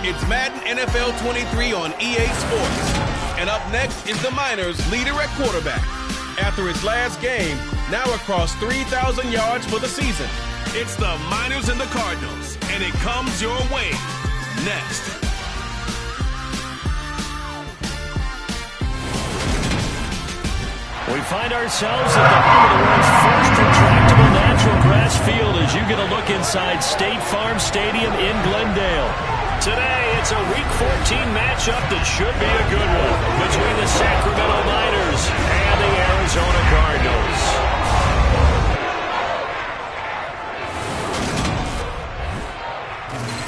It's Madden NFL 23 on EA Sports. And up next is the Miners' leader at quarterback. After his last game, now across 3,000 yards for the season. It's the Miners and the Cardinals, and it comes your way next. We find ourselves at the home of the world's first retractable natural grass field as you get a look inside State Farm Stadium in Glendale. Today, it's a Week 14 matchup that should be a good one between the Sacramento Miners and the Arizona Cardinals.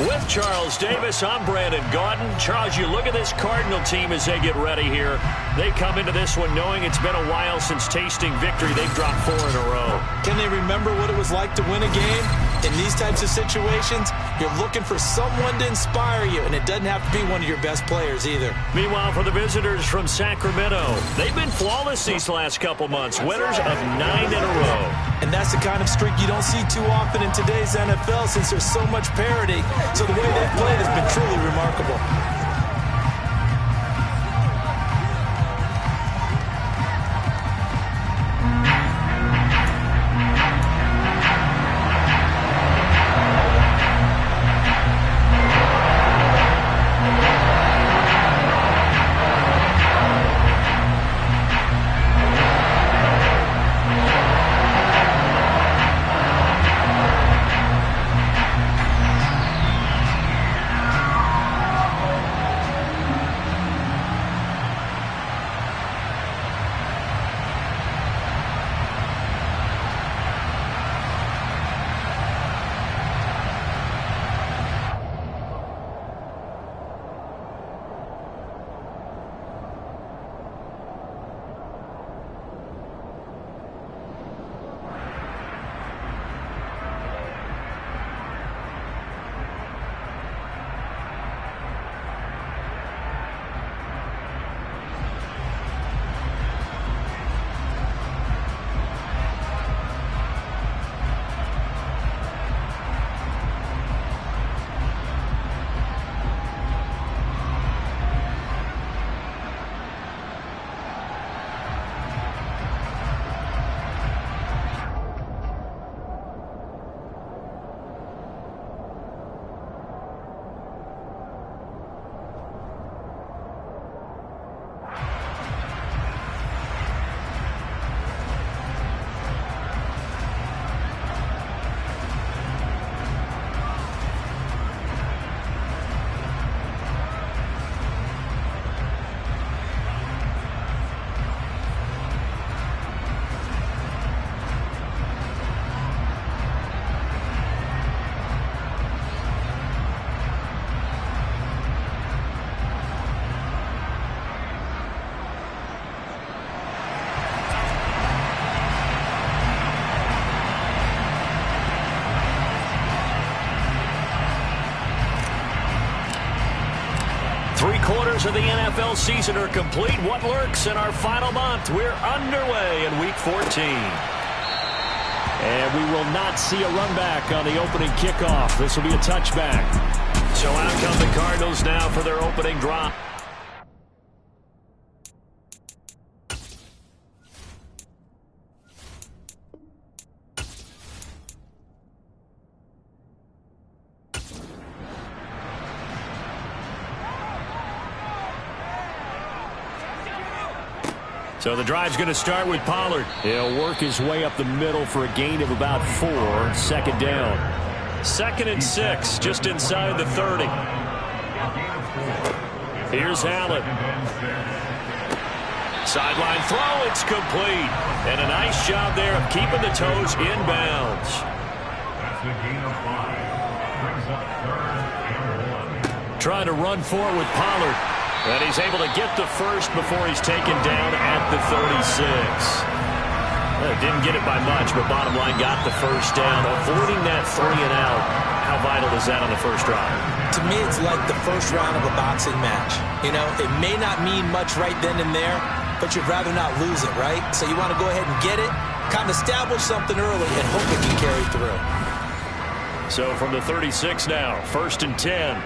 With Charles Davis, I'm Brandon Gaudin. Charles, you look at this Cardinal team as they get ready here. They come into this one knowing it's been a while since tasting victory. They've dropped 4 in a row. Can they remember what it was like to win a game? In these types of situations, you're looking for someone to inspire you, and it doesn't have to be one of your best players either. Meanwhile, for the visitors from Sacramento, they've been flawless these last couple months, winners of 9 in a row. And that's the kind of streak you don't see too often in today's NFL since there's so much parity. So the way they've played has been truly remarkable. Three-quarters of the NFL season are complete. What lurks in our final month? We're underway in Week 14. And we will not see a run back on the opening kickoff. This will be a touchback. So out come the Cardinals now for their opening drive. So the drive's going to start with Pollard. He'll work his way up the middle for a gain of about 4. Second down. 2nd and 6, just inside the 30. Here's Allen. Sideline throw, it's complete. And a nice job there of keeping the toes inbounds. That's the gain of 5. Brings up 3rd and 1. Trying to run forward with Pollard. And he's able to get the first before he's taken down at the 36. Didn't get it by much, but bottom line got the first down. Avoiding that 3 and out. How vital is that on the first drive? To me, it's like the first round of a boxing match. You know, it may not mean much right then and there, but you'd rather not lose it, right? So you want to go ahead and get it, kind of establish something early, and hope it can carry through. So from the 36 now, 1st and 10.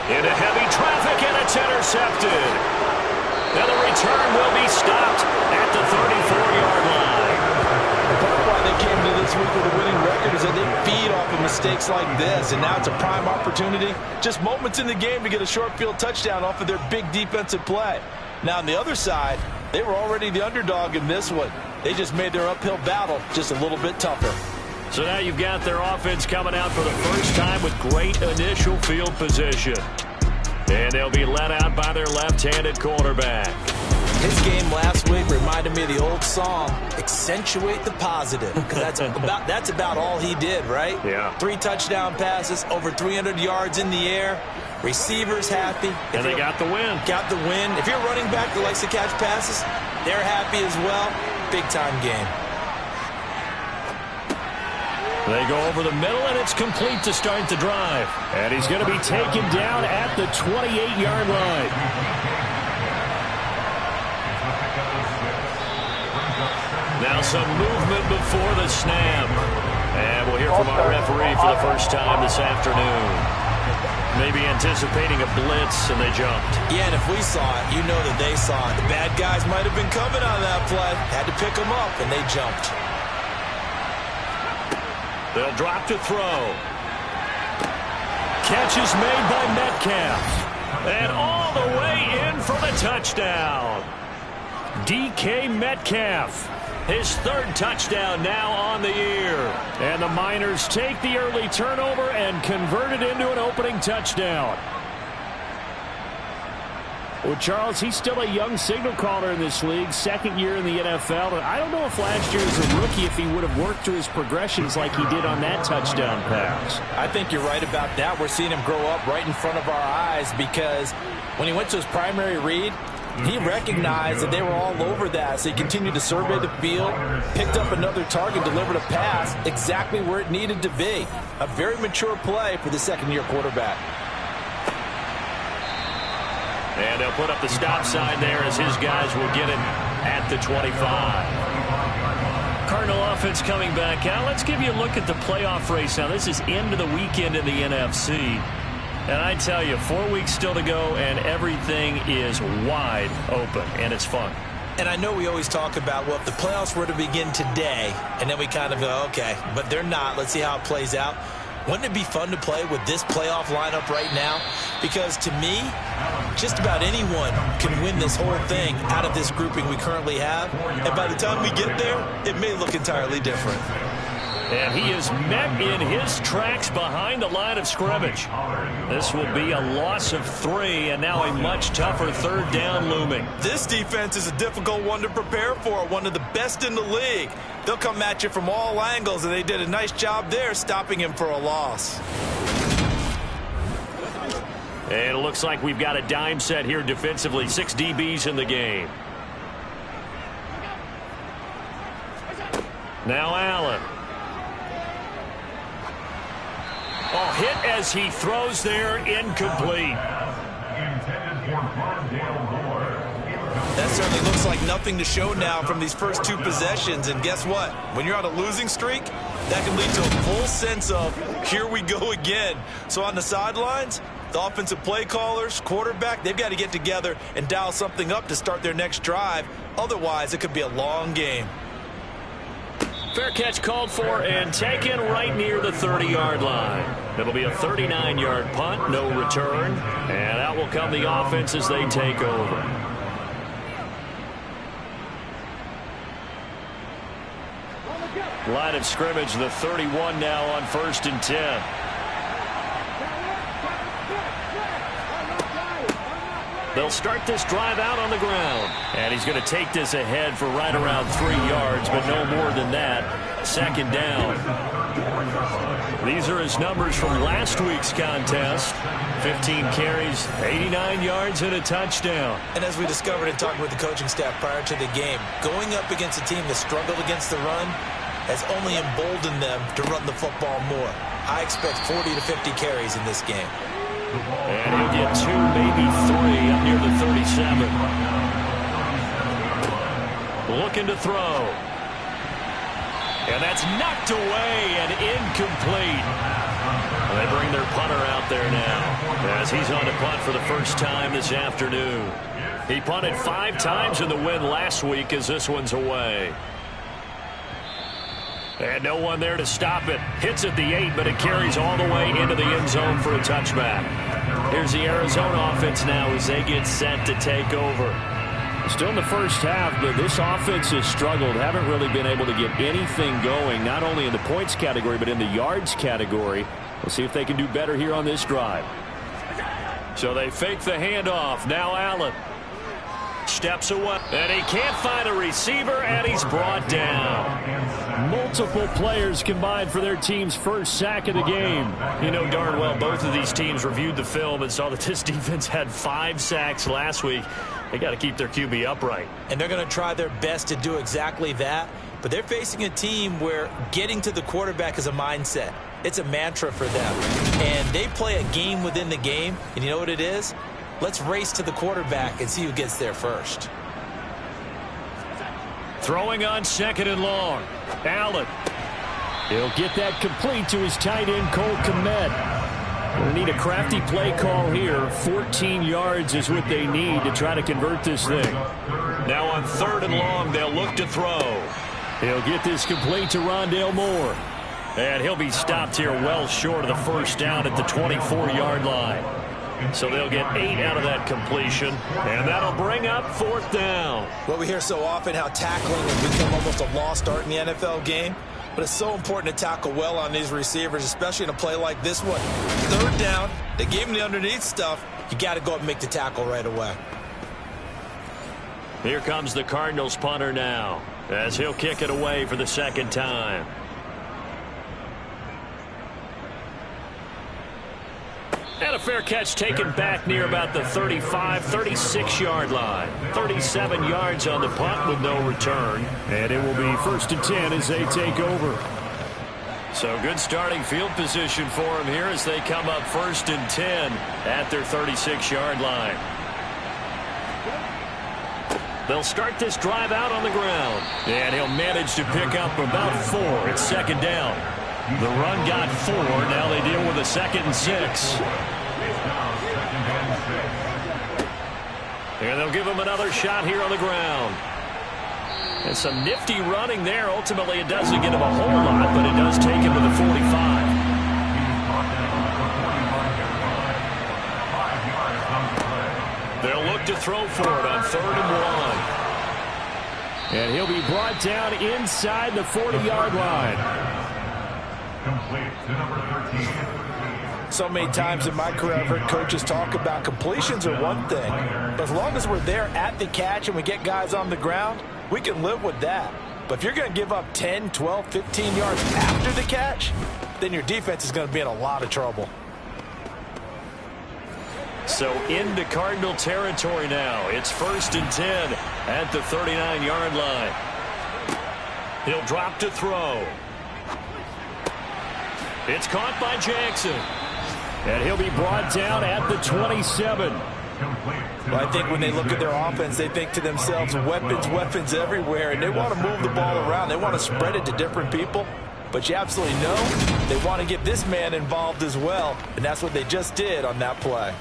Into heavy traffic, and it's intercepted. And the return will be stopped at the 34-yard line. Part of why they came to this week with a winning record is that they feed off of mistakes like this, and now it's a prime opportunity. Just moments in the game to get a short field touchdown off of their big defensive play. Now, on the other side, they were already the underdog in this one. They just made their uphill battle just a little bit tougher. So now you've got their offense coming out for the first time with great initial field position. And they'll be led out by their left-handed quarterback. His game last week reminded me of the old song, Accentuate the Positive. Because that's about all he did, right? Yeah. 3 touchdown passes, over 300 yards in the air. Receivers happy. And they got the win. Got the win. If you're a running back that likes to catch passes, they're happy as well. Big-time game. They go over the middle, and it's complete to start the drive. And he's going to be taken down at the 28-yard line. Now some movement before the snap. And we'll hear from our referee for the first time this afternoon. Maybe anticipating a blitz, and they jumped. Yeah, and if we saw it, you know that they saw it. The bad guys might have been coming on that play. Had to pick them up, and they jumped. They'll drop to throw. Catch is made by Metcalf. And all the way in for the touchdown. DK Metcalf. His 3rd touchdown now on the year. And the Miners take the early turnover and convert it into an opening touchdown. Well, Charles, he's still a young signal caller in this league, 2nd year in the NFL. And I don't know if last year as a rookie, if he would have worked through his progressions like he did on that touchdown pass. I think you're right about that. We're seeing him grow up right in front of our eyes because when he went to his primary read, he recognized that they were all over that. So he continued to survey the field, picked up another target, delivered a pass exactly where it needed to be. A very mature play for the 2nd-year quarterback. And they'll put up the stop sign there as his guys will get it at the 25. Cardinal offense coming back out. Let's give you a look at the playoff race now. This is end of the weekend in the NFC. And I tell you, 4 weeks still to go, and everything is wide open, and it's fun. And I know we always talk about, well, if the playoffs were to begin today, and then we kind of go, okay, but they're not. Let's see how it plays out. Wouldn't it be fun to play with this playoff lineup right now? Because to me, just about anyone can win this whole thing out of this grouping we currently have. And by the time we get there, it may look entirely different. And he is met in his tracks behind the line of scrimmage. This will be a loss of 3, and now a much tougher 3rd down looming. This defense is a difficult one to prepare for, one of the best in the league. They'll come at you from all angles, and they did a nice job there stopping him for a loss. And it looks like we've got a dime set here defensively. 6 DBs in the game. Now Allen. Oh, hit as he throws there, incomplete. That certainly looks like nothing to show now from these first 2 possessions. And guess what? When you're on a losing streak, that can lead to a full sense of, here we go again. So on the sidelines, the offensive play callers, quarterback, they've got to get together and dial something up to start their next drive. Otherwise, it could be a long game. Fair catch called for and taken right near the 30-yard line. It'll be a 39-yard punt, no return. And out will come the offense as they take over. Line of scrimmage, the 31 now on 1st and 10. They'll start this drive out on the ground. And he's going to take this ahead for right around 3 yards, but no more than that. 2nd down. These are his numbers from last week's contest. 15 carries, 89 yards, and a touchdown. And as we discovered in talking with the coaching staff prior to the game, going up against a team that struggled against the run has only emboldened them to run the football more. I expect 40 to 50 carries in this game. And he'll get 2, maybe 3 up near the 37. Looking to throw. And that's knocked away and incomplete. They bring their punter out there now. as he's on to punt for the first time this afternoon. He punted 5 times in the win last week as this one's away. And no one there to stop it. Hits at the 8, but it carries all the way into the end zone for a touchback. Here's the Arizona offense now as they get set to take over. Still in the first half, but this offense has struggled. Haven't really been able to get anything going, not only in the points category, but in the yards category. We'll see if they can do better here on this drive. So they fake the handoff. Now Allen steps away, and he can't find a receiver, and he's brought down. Multiple players combined for their team's first sack of the game. You know darn well both of these teams reviewed the film and saw that this defense had 5 sacks last week. They got to keep their QB upright. And they're going to try their best to do exactly that. But they're facing a team where getting to the quarterback is a mindset. It's a mantra for them. And they play a game within the game. And you know what it is? Let's race to the quarterback and see who gets there first. Throwing on 2nd and long. Allen. He'll get that complete to his tight end, Cole Kmet. We'll need a crafty play call here. 14 yards is what they need to try to convert this thing. Now on 3rd and long, they'll look to throw. He'll get this complete to Rondale Moore. And he'll be stopped here well short of the first down at the 24-yard line. So they'll get 8 out of that completion, and that'll bring up 4th down. Well, we hear so often how tackling has become almost a lost art in the NFL game. But it's so important to tackle well on these receivers, especially in a play like this one. 3rd down, they gave him the underneath stuff. You got to go up and make the tackle right away. Here comes the Cardinals punter now, as he'll kick it away for the 2nd time. And a fair catch taken back near about the 35, 36-yard line. 37 yards on the punt with no return. And it will be 1st and 10 as they take over. So good starting field position for them here as they come up 1st and 10 at their 36-yard line. They'll start this drive out on the ground. And he'll manage to pick up about 4. It's 2nd down. The run got 4. Now they deal with a 2nd and 6. And they'll give him another shot here on the ground. And some nifty running there. Ultimately, it doesn't get him a whole lot, but it does take him to the 45. They'll look to throw for it on 3rd and 1. And he'll be brought down inside the 40-yard line. Complete to number 13. So many times in my career, I've heard coaches talk about completions are one thing. But as long as we're there at the catch and we get guys on the ground, we can live with that. But if you're going to give up 10, 12, 15 yards after the catch, then your defense is going to be in a lot of trouble. So into Cardinal territory now. It's 1st and 10 at the 39-yard line. He'll drop to throw. It's caught by Jackson. And he'll be brought down at the 27. Well, I think when they look at their offense, they think to themselves, weapons everywhere, and they want to move the ball around. They want to spread it to different people. But you absolutely know they want to get this man involved as well, and that's what they just did on that play.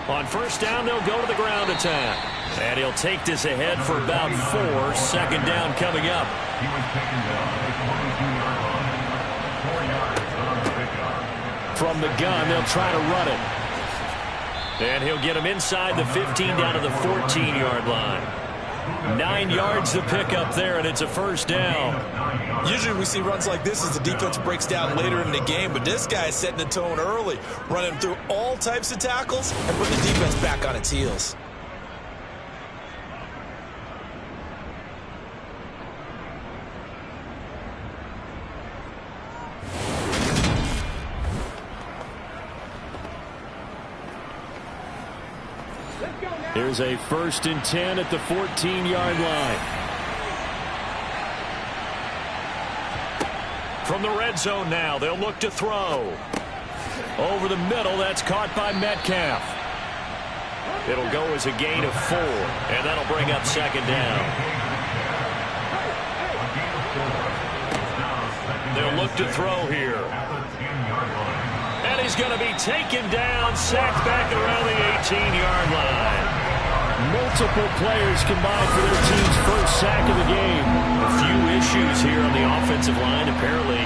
On 1st down, they'll go to the ground attack. And he'll take this ahead for about 4. 2nd down coming up. He was taken down at the 22-yard line. 4 yards on the pickup. From the gun, they'll try to run it. And he'll get him inside the 15 down to the 14-yard line. 9 yards to pick up there, and it's a 1st down. Usually we see runs like this as the defense breaks down later in the game, but this guy is setting the tone early, running through all types of tackles and putting the defense back on its heels. Here's a 1st and 10 at the 14-yard line. From the red zone now, they'll look to throw. Over the middle, that's caught by Metcalf. It'll go as a gain of 4, and that'll bring up 2nd down. look to throw here. At the 10-yard line. And he's going to be taken down, sacked back around the 18-yard line. Multiple players combined for their team's first sack of the game. A few issues here on the offensive line. Apparently,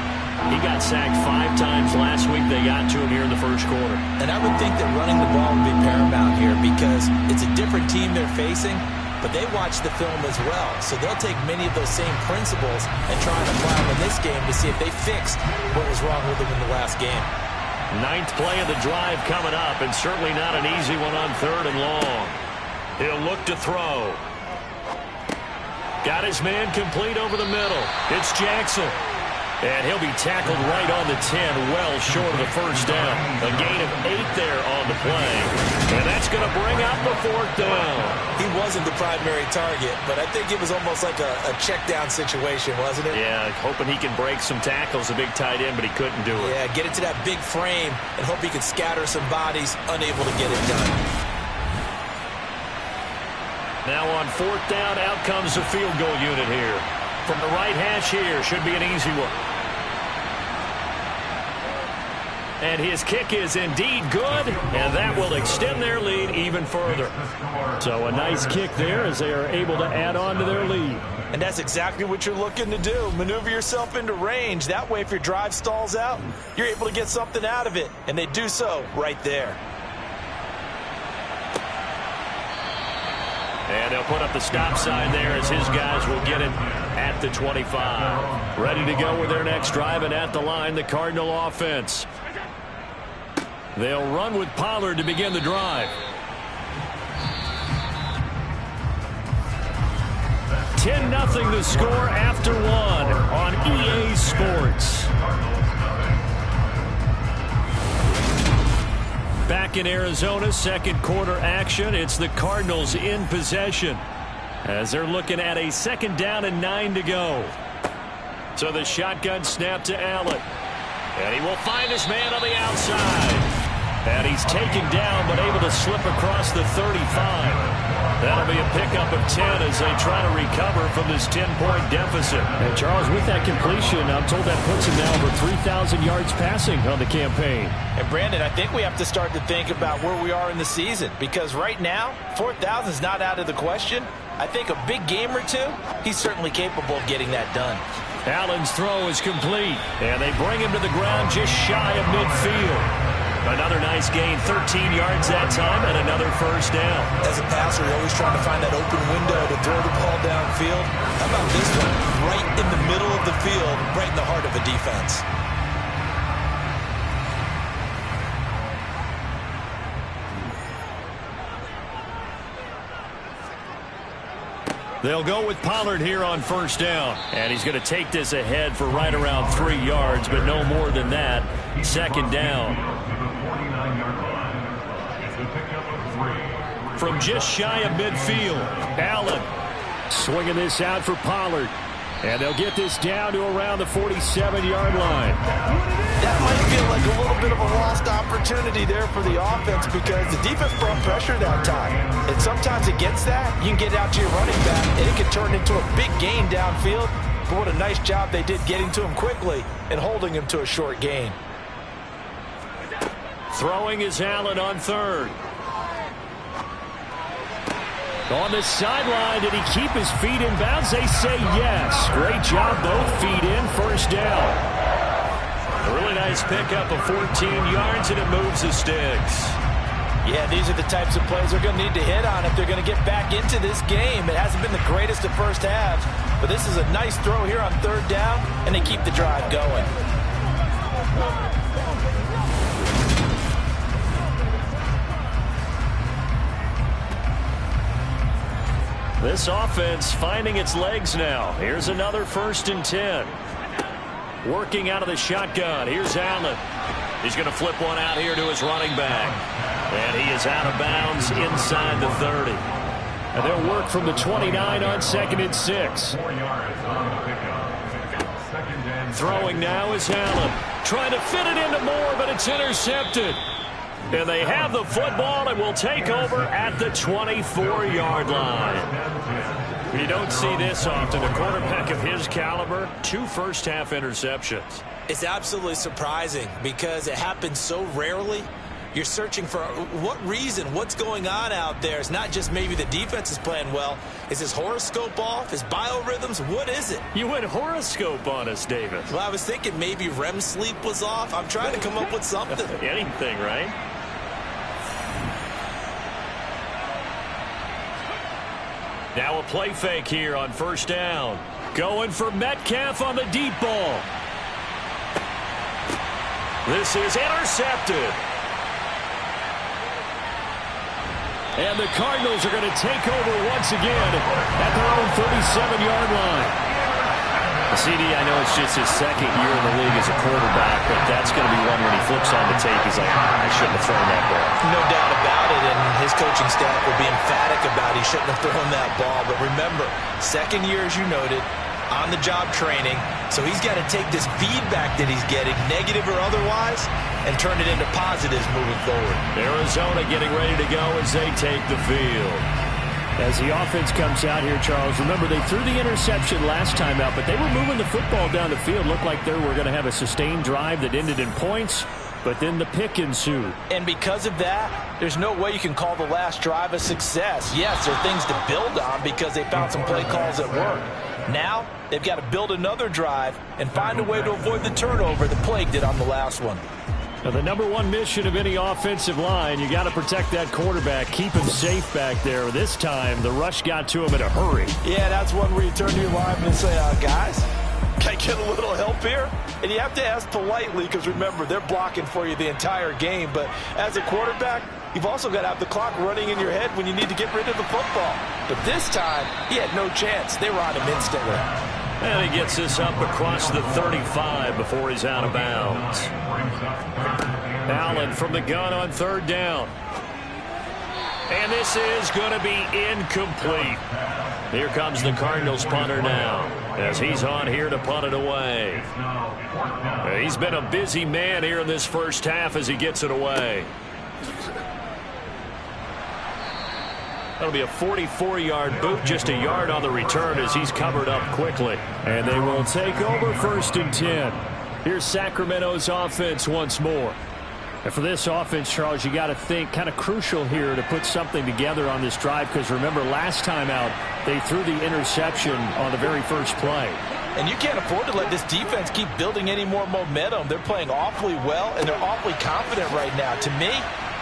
he got sacked 5 times last week. They got to him here in the first quarter. And I would think that running the ball would be paramount here because it's a different team they're facing, but they watch the film as well. So they'll take many of those same principles and try and apply them in this game to see if they fixed what was wrong with them in the last game. 9th play of the drive coming up, and certainly not an easy one on 3rd and long. He'll look to throw. Got his man complete over the middle. It's Jackson. And he'll be tackled right on the 10, well short of the first down. A gain of 8 there on the play. And that's going to bring out the 4th down. He wasn't the primary target, but I think it was almost like a check down situation, wasn't it? Yeah, hoping he can break some tackles, a big tight end, but he couldn't do it. Yeah, get into that big frame and hope he could scatter some bodies, unable to get it done. Now on 4th down, out comes the field goal unit here. From the right hash here, should be an easy one. And his kick is indeed good, and that will extend their lead even further. So a nice kick there as they are able to add on to their lead. And that's exactly what you're looking to do. Maneuver yourself into range. That way, if your drive stalls out, you're able to get something out of it. And they do so right there. And they'll put up the stop sign there as his guys will get it at the 25. Ready to go with their next drive, and at the line, the Cardinal offense. They'll run with Pollard to begin the drive. 10-0 the score after 1 on EA Sports. Back in Arizona, 2nd quarter action. It's the Cardinals in possession as they're looking at a 2nd down and 9 to go. So the shotgun snap to Allen. And he will find his man on the outside. And he's taken down but able to slip across the 35. That'll be a pickup of 10 as they try to recover from this 10-point deficit. And Charles, with that completion, I'm told that puts him now over 3,000 yards passing on the campaign. And Brandon, I think we have to start to think about where we are in the season, because right now, 4,000 is not out of the question. I think a big game or two, he's certainly capable of getting that done. Allen's throw is complete, and they bring him to the ground just shy of midfield. Another nice gain, 13 yards that time, and another first down. As a passer, you're always trying to find that open window to throw the ball downfield. How about this one? Right in the middle of the field, right in the heart of a defense. They'll go with Pollard here on first down. And he's going to take this ahead for right around 3 yards, but no more than that. 2nd down. From just shy of midfield, Allen swinging this out for Pollard. And they'll get this down to around the 47-yard line. That might feel like a little bit of a lost opportunity there for the offense because the defense brought pressure that time. And sometimes against that, you can get out to your running back, and it can turn into a big gain downfield. But what a nice job they did getting to him quickly and holding him to a short gain. Throwing is Allen on 3rd. On the sideline, did he keep his feet in bounds? They say yes. Great job, both feet in, first down. A really nice pickup of 14 yards, and it moves the sticks. Yeah, these are the types of plays they're going to need to hit on if they're going to get back into this game. It hasn't been the greatest of first halves, but this is a nice throw here on 3rd down, and they keep the drive going. This offense finding its legs now. Here's another 1st and 10. Working out of the shotgun. Here's Allen. He's going to flip one out here to his running back. And he is out of bounds inside the 30. And they'll work from the 29 on 2nd and 6. 4 yards on the pickup. 2nd and 6. Throwing now is Allen. Trying to fit it into Moore, but it's intercepted. And they have the football and will take over at the 24-yard line. You don't see this often. A quarterback of his caliber, 2 first-half interceptions. It's absolutely surprising because it happens so rarely. You're searching for what reason, what's going on out there. It's not just maybe the defense is playing well. Is his horoscope off? His biorhythms? What is it? You went horoscope on us, David. Well, I was thinking maybe REM sleep was off. I'm trying to come up with something. Anything, right? Now a play fake here on first down. Going for Metcalf on the deep ball. This is intercepted. And the Cardinals are going to take over once again at their own 37-yard line. CD, I know it's just his second year in the league as a quarterback, but that's going to be one when he flips on the tape. He's like, I shouldn't have thrown that ball. No doubt about it, and his coaching staff will be emphatic about he shouldn't have thrown that ball. But remember, second year, as you noted, on-the-job training, so he's got to take this feedback that he's getting, negative or otherwise, and turn it into positives moving forward. Arizona getting ready to go as they take the field. As the offense comes out here, Charles, remember they threw the interception last time out, but they were moving the football down the field. Looked like they were going to have a sustained drive that ended in points, but then the pick ensued. And because of that, there's no way you can call the last drive a success. Yes, there are things to build on because they found some play calls that work. Now, they've got to build another drive and find a way to avoid the turnover that plagued it on the last one. Now, the number one mission of any offensive line, you got to protect that quarterback, keep him safe back there. This time, the rush got to him in a hurry. Yeah, that's one where you turn to your lineman and say, guys, can I get a little help here? And you have to ask politely because, remember, they're blocking for you the entire game. But as a quarterback, you've also got to have the clock running in your head when you need to get rid of the football. But this time, he had no chance. They were on him instantly. And he gets this up across the 35 before he's out of bounds. Allen from the gun on third down. And this is going to be incomplete. Here comes the Cardinals punter now as he's on here to punt it away. He's been a busy man here in this first half as he gets it away. That'll be a 44-yard boot, just a yard on the return as he's covered up quickly. And they will take over 1st and 10. Here's Sacramento's offense once more. And for this offense, Charles, you got to think kind of crucial here to put something together on this drive because remember last time out they threw the interception on the very first play. And you can't afford to let this defense keep building any more momentum. They're playing awfully well, and they're awfully confident right now. To me,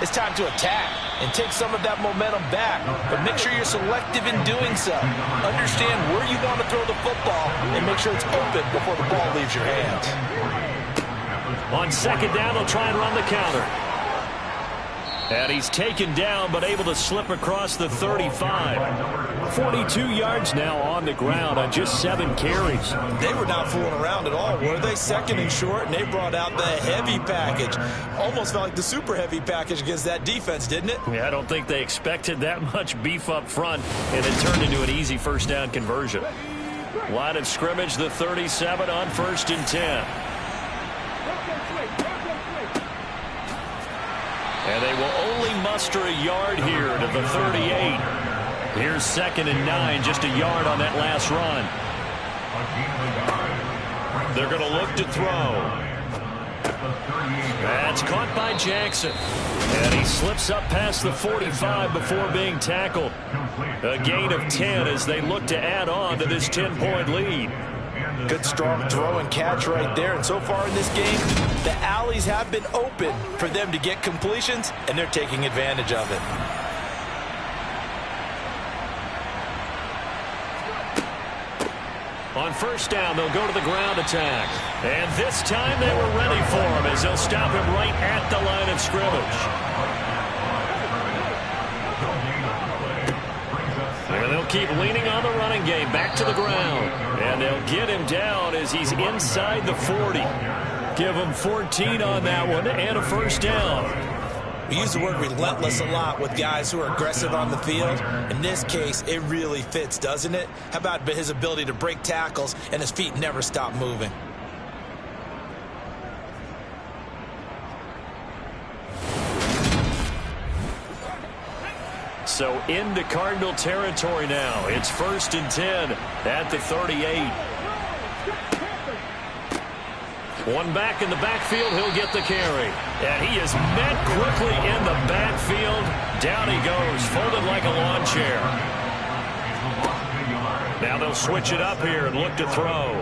it's time to attack and take some of that momentum back. But make sure you're selective in doing so. Understand where you want to throw the football and make sure it's open before the ball leaves your hands. On second down, they'll try and run the counter. And he's taken down, but able to slip across the 35. 42 yards now on the ground on just 7 carries. They were not fooling around at all, were they? Second and short, and they brought out the heavy package. Almost felt like the super heavy package against that defense, didn't it? Yeah, I don't think they expected that much beef up front, and it turned into an easy first down conversion. Line of scrimmage, the 37 on 1st and 10. And they will only muster a yard here to the 38. Here's 2nd and 9, just a yard on that last run. They're going to look to throw. That's caught by Jackson. And he slips up past the 45 before being tackled. A gain of 10 as they look to add on to this 10-point lead. Good strong throw and catch right there. And so far in this game, the alleys have been open for them to get completions, and they're taking advantage of it. On first down, they'll go to the ground attack. And this time they were ready for him as they'll stop him right at the line of scrimmage. And they'll keep leaning on the running game back to the ground. And they'll get him down as he's inside the 40. Give him 14 on that one and a first down. We use the word relentless a lot with guys who are aggressive on the field. In this case, it really fits, doesn't it? How about his ability to break tackles and his feet never stop moving? So into Cardinal territory now. It's 1st and 10 at the 38. One back in the backfield, he'll get the carry. And he is met quickly in the backfield. Down he goes, folded like a lawn chair. Now they'll switch it up here and look to throw.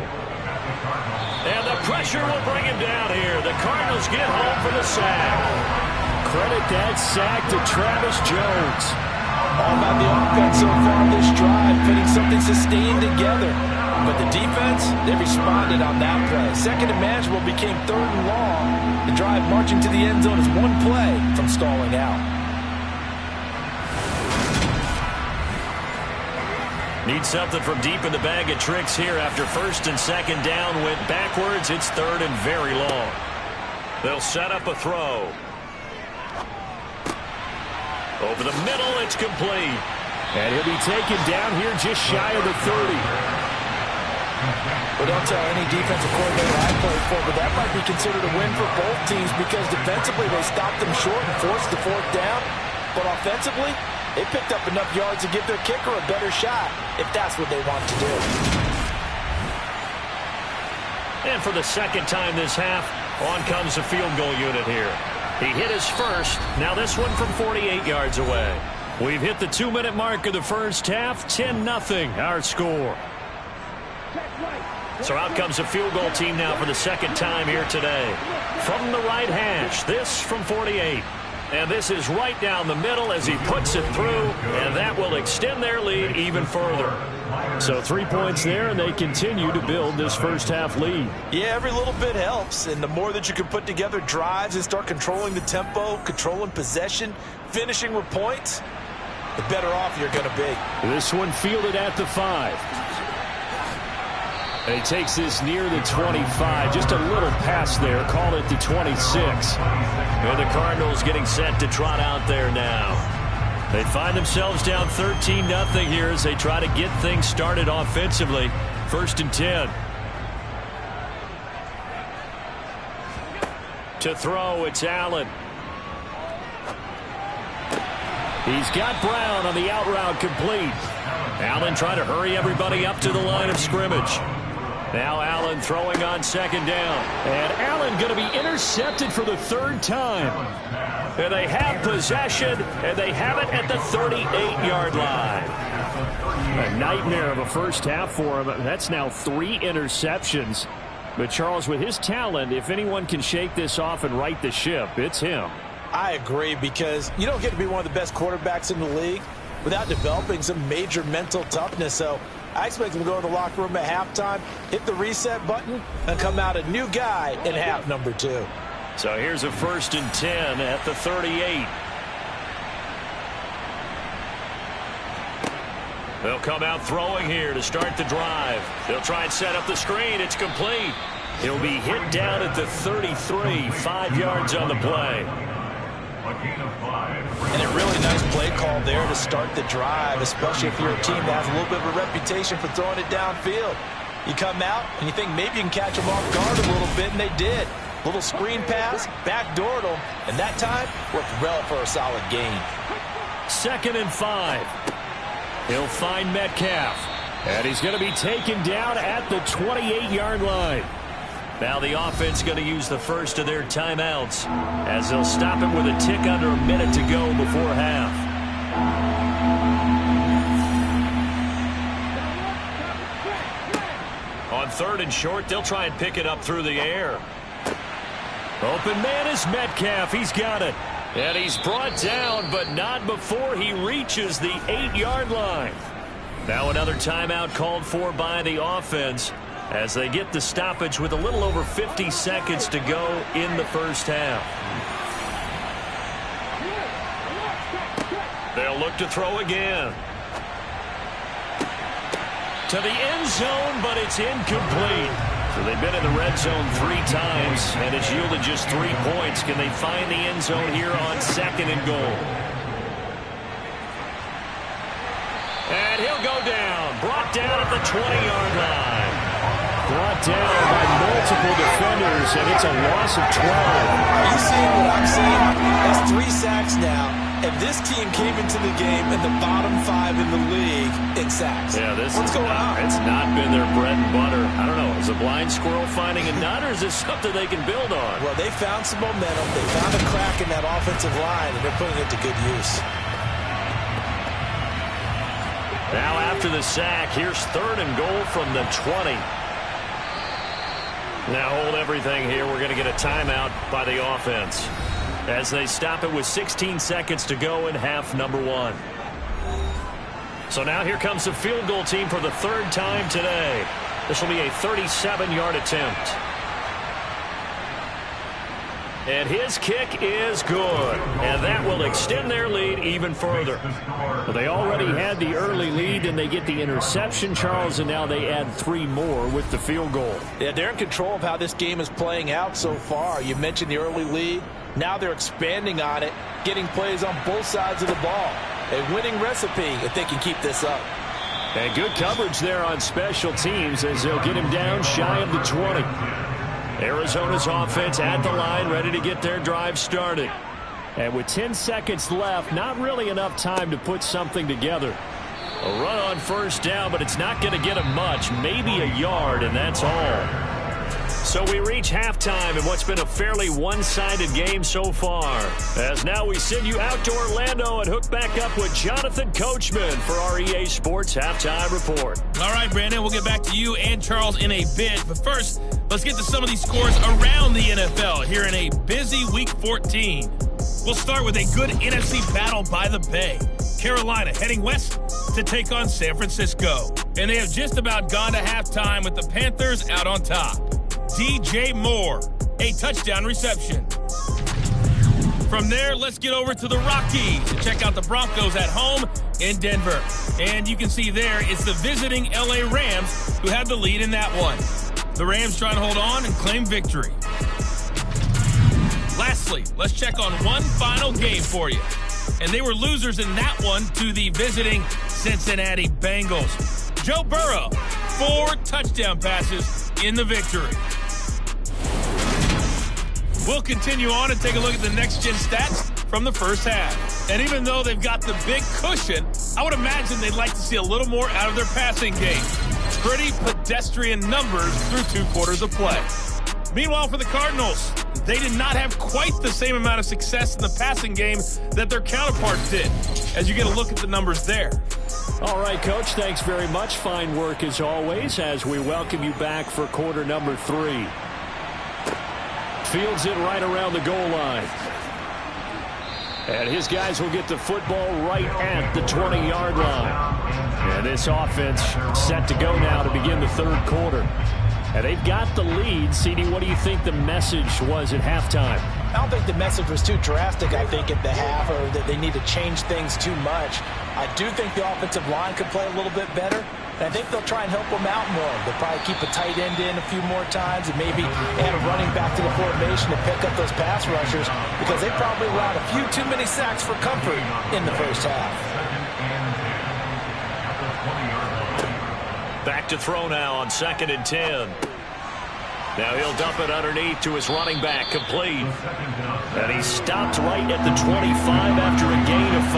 And the pressure will bring him down here. The Cardinals get home for the sack. Credit that sack to Travis Jones. All about the offense so far this drive, putting something sustained together. But the defense, they responded on that play. Second and manageable became third and long. The drive marching to the end zone is one play from stalling out. Need something from deep in the bag of tricks here after first and second down went backwards. It's third and very long. They'll set up a throw. Over the middle, it's complete. And he'll be taken down here just shy of the 30. Well, don't tell any defensive coordinator I played for, but that might be considered a win for both teams because defensively they stopped them short and forced the fourth down. But offensively, they picked up enough yards to give their kicker a better shot if that's what they want to do. And for the second time this half, on comes the field goal unit here. He hit his first. Now this one from 48 yards away. We've hit the 2-minute mark of the first half. 10-0 our score. So out comes the field goal team now for the second time here today. From the right hash, this from 48. And this is right down the middle as he puts it through, and that will extend their lead even further. So 3 points there, and they continue to build this first half lead. Yeah, every little bit helps, and the more that you can put together drives and start controlling the tempo, controlling possession, finishing with points, the better off you're going to be. This one fielded at the 5. And he takes this near the 25. Just a little pass there. Call it the 26. And the Cardinals getting set to trot out there now. They find themselves down 13-0 here as they try to get things started offensively. First and 10. To throw, it's Allen. He's got Brown on the out route complete. Allen trying to hurry everybody up to the line of scrimmage. Now Allen throwing on second down. And Allen going to be intercepted for the third time. And they have possession, and they have it at the 38-yard line. A nightmare of a first half for him. That's now 3 interceptions. But Charles, with his talent, if anyone can shake this off and right the ship, it's him. I agree, because you don't get to be one of the best quarterbacks in the league without developing some major mental toughness. So I expect him to go in the locker room at halftime, hit the reset button, and come out a new guy in half number 2. So here's a first and 10 at the 38. They'll come out throwing here to start the drive. They'll try and set up the screen. It's complete. He'll be hit down at the 33, 5 yards on the play. And a really nice play call there to start the drive, especially if you're a team that has a little bit of a reputation for throwing it downfield. You come out and you think maybe you can catch them off guard a little bit, and they did. Little screen pass, backdoored them, and that time worked well for a solid gain. Second and 5. He'll find Metcalf. And he's going to be taken down at the 28-yard line. Now the offense going to use the first of their timeouts as they'll stop it with a tick under a minute to go before half. On third and short, they'll try and pick it up through the air. Open man is Metcalf. He's got it. And he's brought down, but not before he reaches the 8-yard line. Now another timeout called for by the offense as they get the stoppage with a little over 50 seconds to go in the first half. They'll look to throw again. To the end zone, but it's incomplete. So they've been in the red zone 3 times, and it's yielded just 3 points. Can they find the end zone here on second and goal? And he'll go down. Brought down at the 20-yard line. Brought down by multiple defenders, and it's a loss of 12. Are you seeing what I'm seeing? That's 3 sacks now. And this team came into the game in the bottom 5 in the league in sacks. Yeah, What's going on? It's not been their bread and butter. I don't know. Is a blind squirrel finding a nut, or is this something they can build on? Well, they found some momentum. They found a crack in that offensive line, and they're putting it to good use. Now after the sack, here's 3rd and goal from the 20. Now hold everything here. We're going to get a timeout by the offense as they stop it with 16 seconds to go in half number 1. So now here comes the field goal team for the 3rd time today. This will be a 37-yard attempt. And his kick is good. And that will extend their lead even further. Well, they already had the early lead, and they get the interception, Charles, and now they add 3 more with the field goal. Yeah, they're in control of how this game is playing out so far. You mentioned the early lead. Now they're expanding on it, getting plays on both sides of the ball. A winning recipe if they can keep this up. And good coverage there on special teams as they'll get him down shy of the 20. Arizona's offense at the line, ready to get their drive started. And with 10 seconds left, not really enough time to put something together. A run on first down, but it's not going to get him much, maybe a yard, and that's all. So we reach halftime in what's been a fairly one-sided game so far. As now we send you out to Orlando and hook back up with Jonathan Coachman for our EA Sports Halftime Report. All right, Brandon, we'll get back to you and Charles in a bit. But first, let's get to some of these scores around the NFL here in a busy Week 14. We'll start with a good NFC battle by the Bay. Carolina heading west to take on San Francisco. And they have just about gone to halftime with the Panthers out on top. DJ Moore, a touchdown reception. From there, let's get over to the Rockies to check out the Broncos at home in Denver. And you can see there, it's the visiting LA Rams who have the lead in that one. The Rams trying to hold on and claim victory. Lastly, let's check on one final game for you. And they were losers in that one to the visiting Cincinnati Bengals. Joe Burrow, 4 touchdown passes in the victory. We'll continue on and take a look at the next-gen stats from the first half. And even though they've got the big cushion, I would imagine they'd like to see a little more out of their passing game. Pretty pedestrian numbers through 2 quarters of play. Meanwhile, for the Cardinals, they did not have quite the same amount of success in the passing game that their counterparts did, as you get a look at the numbers there. All right, Coach, thanks very much. Fine work as always as we welcome you back for quarter number 3. Fields it right around the goal line. And his guys will get the football right at the 20-yard line. And this offense set to go now to begin the 3rd quarter. And they've got the lead. CD, what do you think the message was at halftime? I don't think the message was too drastic, I think, at the half, or that they need to change things too much. I do think the offensive line could play a little bit better, and I think they'll try and help them out more. They'll probably keep a tight end in a few more times and maybe add a running back to the formation to pick up those pass rushers, because they probably allowed a few too many sacks for comfort in the first half. Back to throw now on 2nd and 10. Now he'll dump it underneath to his running back, complete. And he stopped right at the 25 after a gain of 5.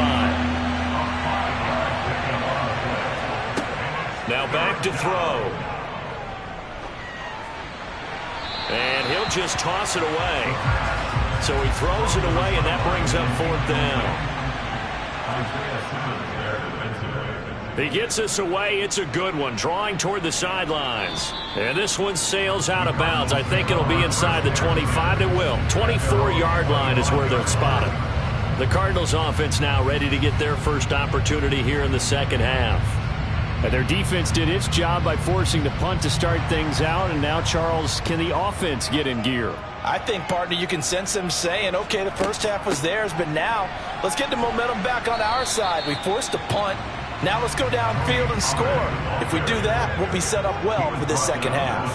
Now back to throw. And he'll just toss it away. So he throws it away, and that brings up 4th down. He gets us away. It's a good one, drawing toward the sidelines. And this one sails out of bounds. I think it'll be inside the 25. It will. 24-yard line is where they're spotted. The Cardinals offense now ready to get their first opportunity here in the second half. And their defense did its job by forcing the punt to start things out. And now, Charles, can the offense get in gear? I think, partner, you can sense them saying, okay, the first half was theirs, but now let's get the momentum back on our side. We forced a punt. Now let's go downfield and score. If we do that, we'll be set up well for this second half.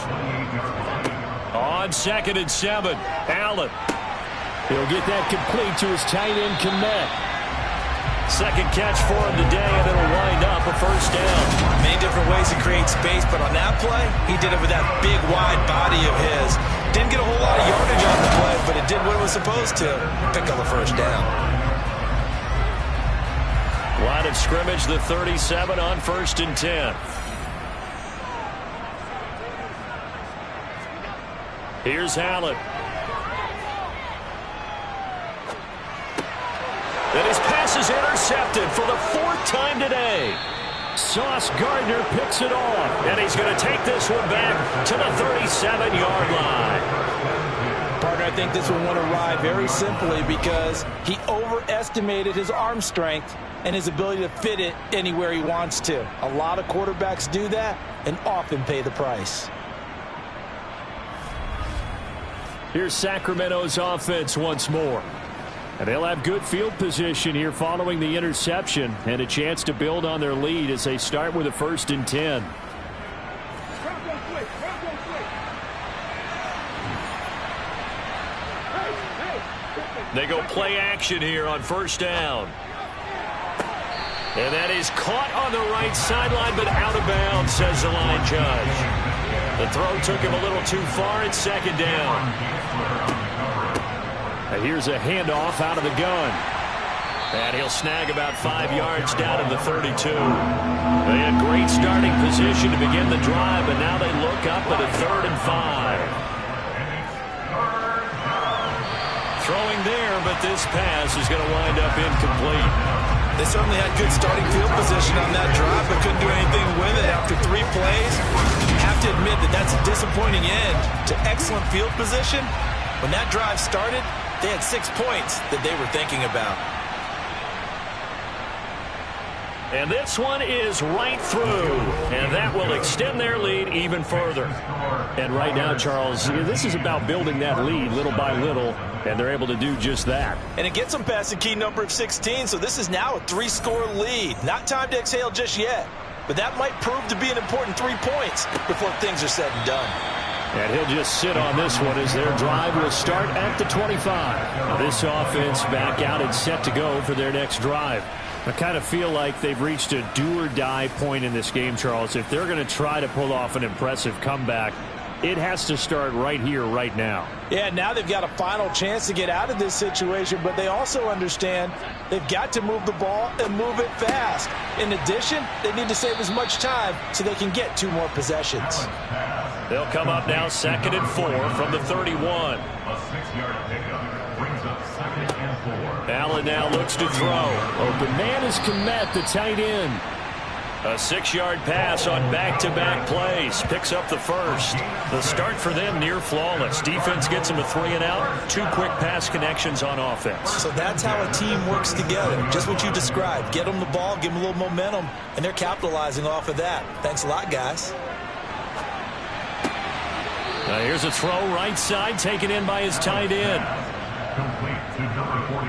On 2nd and 7, Allen. He'll get that complete to his tight end, Kmet. Second catch for him today, and it'll wind up a first down. Many different ways to create space, but on that play, he did it with that big, wide body of his. Didn't get a whole lot of yardage on the play, but it did what it was supposed to. Pick up a first down. Line of scrimmage, the 37 on 1st and 10. Here's Allen. And his pass is intercepted for the 4th time today. Sauce Gardner picks it off, and he's going to take this one back to the 37-yard line. Partner, I think this one went awry very simply because he overestimated his arm strength and his ability to fit it anywhere he wants to. A lot of quarterbacks do that and often pay the price. Here's Sacramento's offense once more. And they'll have good field position here following the interception and a chance to build on their lead as they start with a 1st and 10. They go play action here on 1st down. And that is caught on the right sideline, but out of bounds, says the line judge. The throw took him a little too far at 2nd down. And here's a handoff out of the gun. And he'll snag about 5 yards down to the 32. They had great starting position to begin the drive, but now they look up at a 3rd and 5. Throwing there, but this pass is going to wind up incomplete. They certainly had good starting field position on that drive, but couldn't do anything with it after 3 plays. Have to admit that that's a disappointing end to excellent field position. When that drive started, they had 6 points that they were thinking about. And this one is right through, and that will extend their lead even further. And right now, Charles, this is about building that lead little by little, and they're able to do just that. And it gets them past the key number of 16, so this is now a 3-score lead. Not time to exhale just yet, but that might prove to be an important 3 points before things are said and done. And he'll just sit on this one as their drive will start at the 25. Now this offense back out and set to go for their next drive. I kind of feel like they've reached a do-or-die point in this game, Charles. If they're going to try to pull off an impressive comeback, it has to start right here, right now. Yeah, now they've got a final chance to get out of this situation, but they also understand they've got to move the ball and move it fast. In addition, they need to save as much time so they can get 2 more possessions. They'll come up now 2nd and 4 from the 31. A 6-yard pickup brings up 2nd and 4. Allen now looks to throw. Open man is Kmet, the tight end. A 6-yard pass on back-to-back plays. Picks up the 1st. The start for them near flawless. Defense gets them a 3 and out. 2 quick pass connections on offense. So that's how a team works together. Just what you described. Get them the ball, give them a little momentum, and they're capitalizing off of that. Thanks a lot, guys. Now here's a throw right side taken in by his tight end. Complete to number 49.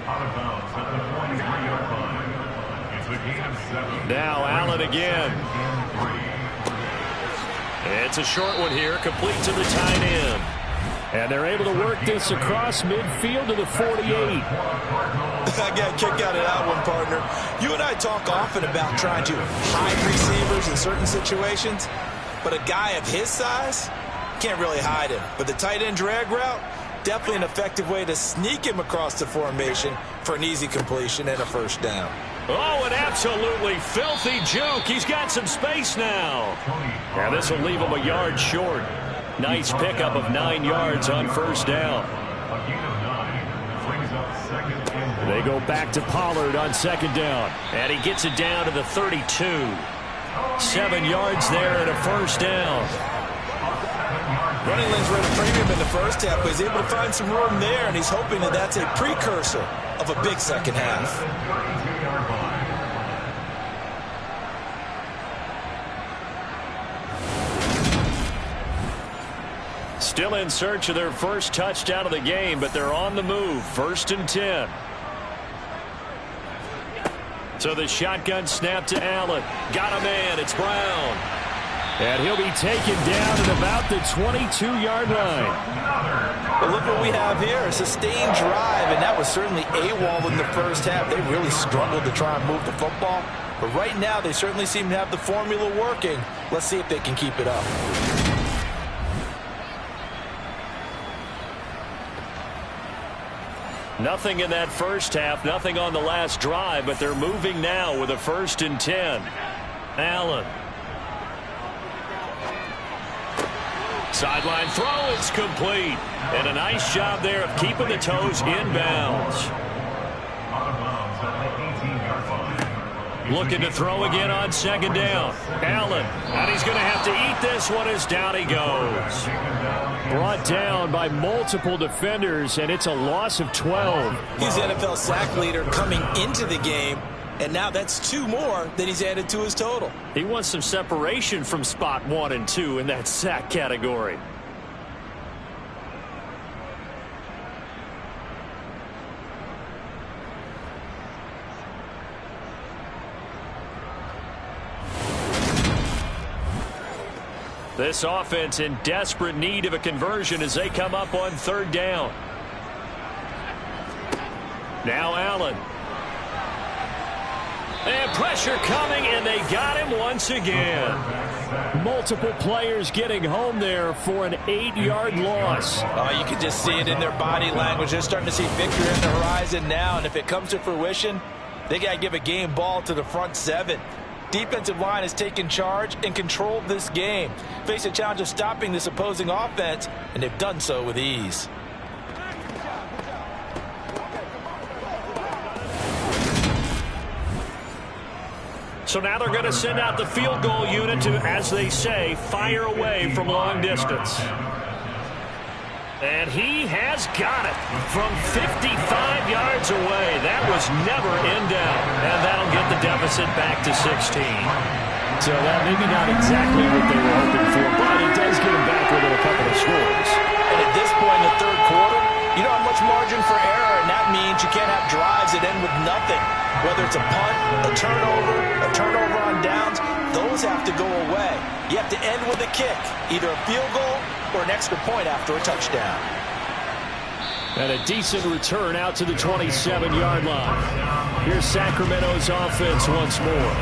Out of bounds at the 43-yard line. It's a gain of 7. Now Allen again. It's a short one here, complete to the tight end. And they're able to work this across midfield to the 48. I got a kick out of that one, partner. You and I talk often about trying to hide receivers in certain situations. But a guy of his size can't really hide him. But the tight end drag route, definitely an effective way to sneak him across the formation for an easy completion and a 1st down. Oh, an absolutely filthy juke. He's got some space now. Now this will leave him a yard short. Nice pickup of 9 yards on 1st down. A gain of 9 brings up 2nd and 1. They go back to Pollard on 2nd down. And he gets it down to the 32. 7 yards there and a 1st down. Running lanes were at a premium in the 1st half, but he's able to find some room there, and he's hoping that that's a precursor of a big 2nd half. Still in search of their 1st touchdown of the game, but they're on the move. 1st and 10. So the shotgun snap to Allen. Got a man. It's Brown. And he'll be taken down at about the 22-yard line. But look what we have here, a sustained drive, and that was certainly AWOL in the 1st half. They really struggled to try and move the football. But right now, they certainly seem to have the formula working. Let's see if they can keep it up. Nothing in that 1st half, nothing on the last drive, but they're moving now with a 1st and 10. Allen. Sideline throw, it's complete. And a nice job there of keeping the toes in bounds. Out of bounds at the 18-yard line. Looking to throw again on second down. Allen, and he's going to have to eat this one as down he goes. Brought down by multiple defenders, and it's a loss of 12. He's the NFL sack leader coming into the game, and now that's 2 more than he's added to his total. He wants some separation from spot 1 and 2 in that sack category. This offense in desperate need of a conversion as they come up on third down. Now Allen. And pressure coming, and they got him once again. Multiple players getting home there for an 8-yard loss. Oh, you can just see it in their body language. They're starting to see victory on the horizon now, and if it comes to fruition, they got to give a game ball to the front 7. Defensive line has taken charge and controlled this game. Face a challenge of stopping this opposing offense, and they've done so with ease. So now they're going to send out the field goal unit to, as they say, fire away from long distance. And he has got it from 55 yards away. That was never in doubt. And that'll get the deficit back to 16. So that maybe not exactly what they were hoping for, but it does get them back within a couple of scores. And at this point in the third quarter, you don't have much margin for error, and that means you can't have drives that end with nothing. Whether it's a punt, a turnover on downs, those have to go away. You have to end with a kick, either a field goal or an extra point after a touchdown. And a decent return out to the 27-yard line. Here's Sacramento's offense once more.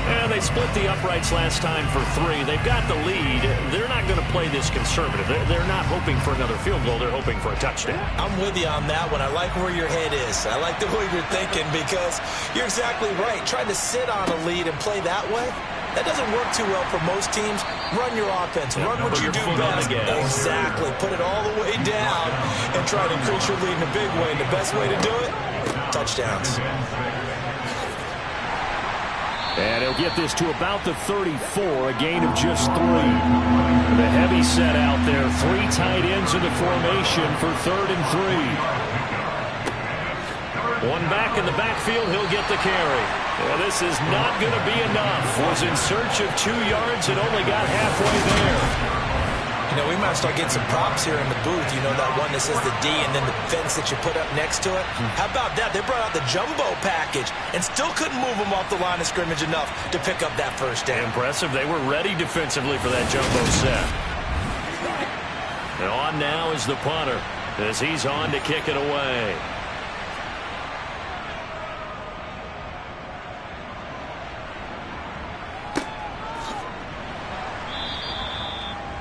And they split the uprights last time for 3. They've got the lead. They're not going to play this conservative. They're not hoping for another field goal. They're hoping for a touchdown. I'm with you on that one. I like where your head is. I like the way you're thinking because you're exactly right. Trying to sit on a lead and play that way, that doesn't work too well for most teams. Run your offense. Run what you do best. Exactly. Put it all the way down and try to increase your lead in a big way. And the best way to do it, touchdowns. And he'll get this to about the 34, a gain of just 3. The heavy set out there, 3 tight ends in the formation for 3rd and 3. One back in the backfield, he'll get the carry. Well, this is not going to be enough. Was in search of 2 yards and only got halfway there. You know, we might start getting some props here in the booth. You know, that one that says the D and then the fence that you put up next to it. How about that? They brought out the jumbo package and still couldn't move them off the line of scrimmage enough to pick up that first down. Impressive. They were ready defensively for that jumbo set. And on now is the punter as he's on to kick it away.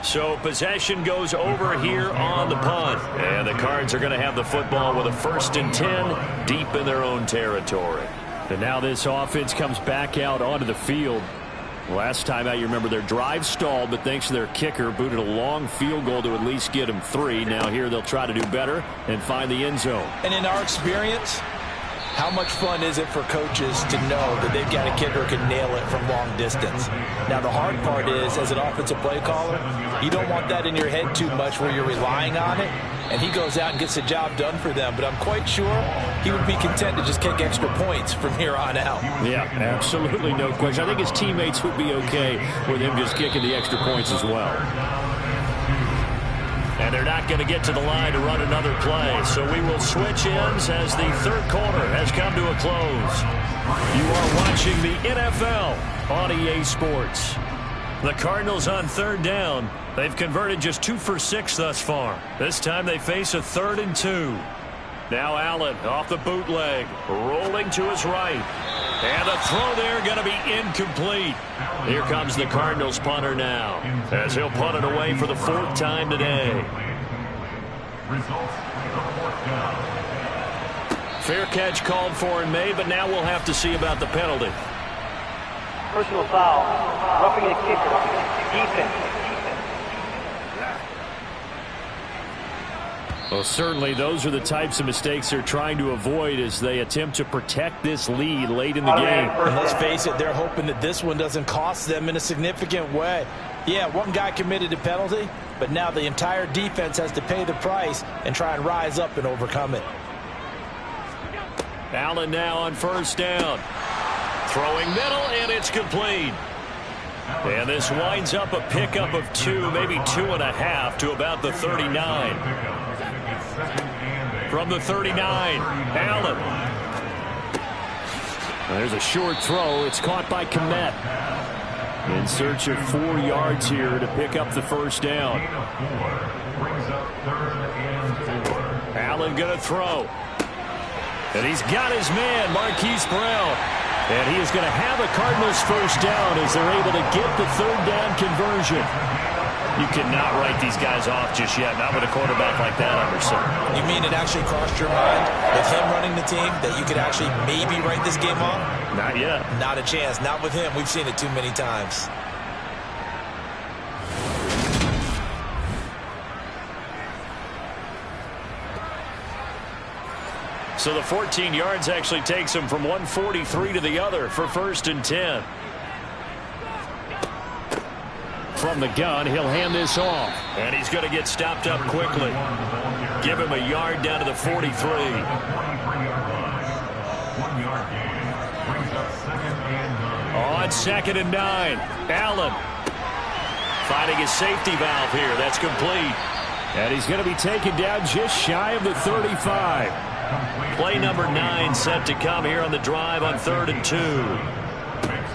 So possession goes over here on the punt. And the Cards are going to have the football with a 1st and 10 deep in their own territory. And now this offense comes back out onto the field. Last time out, you remember their drive stalled, but thanks to their kicker, booted a long field goal to at least get them 3. Now here they'll try to do better and find the end zone. And in our experience, how much fun is it for coaches to know that they've got a kicker who can nail it from long distance? Now, the hard part is, as an offensive play caller, you don't want that in your head too much where you're relying on it, and he goes out and gets the job done for them. But I'm quite sure he would be content to just kick extra points from here on out. Yeah, absolutely no question. I think his teammates would be okay with him just kicking the extra points as well. And they're not going to get to the line to run another play. So we will switch ends as the third quarter has come to a close. You are watching the NFL on EA Sports. The Cardinals on 3rd down. They've converted just 2 for 6 thus far. This time they face a 3rd and 2. Now Allen off the bootleg, rolling to his right. And the throw there going to be incomplete. Here comes the Cardinals punter now, as he'll punt it away for the 4th time today. Fair catch called for and made, but now we'll have to see about the penalty. Personal foul, roughing the kicker, defense. Well, certainly those are the types of mistakes they're trying to avoid as they attempt to protect this lead late in the game. And let's face it, they're hoping that this one doesn't cost them in a significant way. Yeah, one guy committed a penalty, but now the entire defense has to pay the price and try and rise up and overcome it. Allen now on first down. Throwing middle, and it's complete. And this winds up a pickup of 2, maybe 2.5 to about the 39. From the 39, Allen. There's a short throw. It's caught by Kmet. In search of 4 yards here to pick up the first down. Allen going to throw. And he's got his man, Marquise Brown. And he is going to have a Cardinals first down as they're able to get the third down conversion. You cannot write these guys off just yet, not with a quarterback like that under center. You mean it actually crossed your mind with him running the team that you could actually maybe write this game off? Not yet. Not a chance. Not with him. We've seen it too many times. So the 14 yards actually takes him from 143 to the other for 1st and 10. From the gun, he'll hand this off. And he's going to get stopped up quickly. Give him a yard down to the 43. On 2nd and 9, Allen finding his safety valve here. That's complete. And he's going to be taken down just shy of the 35. Play number 9 set to come here on the drive on 3rd and 2.